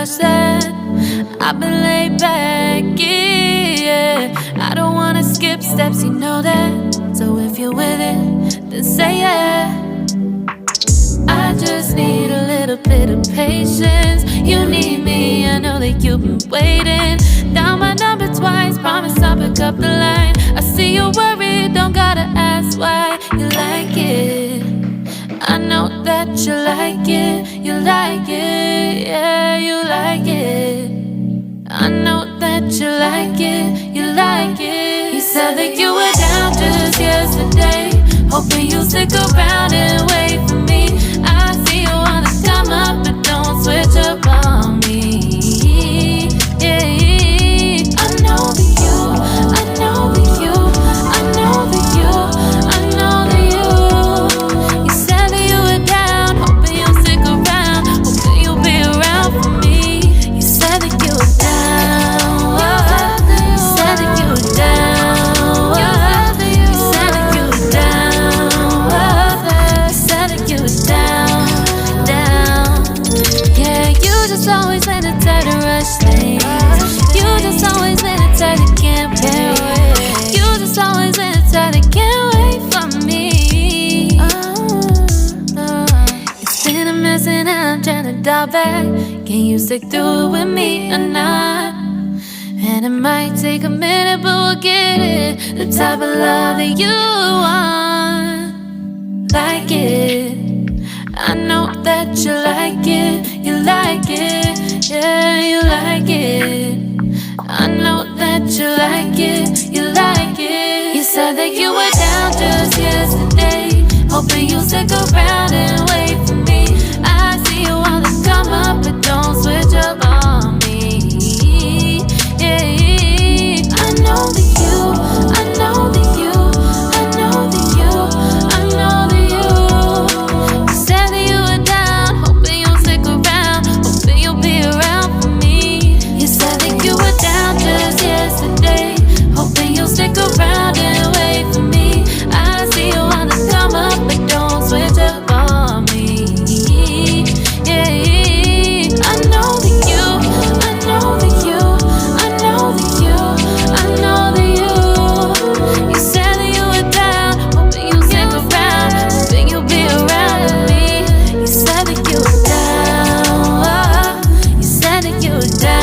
rush that. I've been laid back, yeah. I don't wanna skip steps, you know that. So if you're with it, then say yeah. I just need a little bit of patience. You need me, I know that you've been waiting. Down my number twice, promise I'll pick up the line. I see you worried, don't gotta ask why. You like it, I know that you like it. You like it, yeah, you like it. I know that you like it, you like it. You said that you were down just yesterday, hoping you'll stick around and wait for me. I see you wanna come up, but don't switch up on me. Yeah, I know that you, I know that you, I know that you, I know that you. You said that you were down, hoping you'll stick around, hoping you'll be around for me. You said that you were down, you said that you were down, you said that you were down, you said that you were down, down. Yeah, you just always let it try to rush things. You just always let it try to can't wait. You just always let it try to can't wait for me. It's been a mess and I'm trying to dial back. Can you stick through it with me or not? And it might take a minute, but we'll get it. The type of love that you want, like it. I know that you like it, you like it, yeah, you like it. I know that you like it, you like it. You said that you were down just yesterday, hoping you'll stick around and wait for me. I see you wanna come up, but don't switch up on me. Yeah, I know that you, I know that you, I know that you, I know that you. You said that you were down, hoping you'll stick around, hoping you'll be around for me. You said that you were down just yesterday, hoping you'll stick around and wait for me. I see you wanna come up, but don't switch up on me. Yeah, I know that you, I know that you, I know that you, I know that you. You said that you were down, hoping you'll stick around, hoping you'll be around with me. You said that you were down, you said that you were down.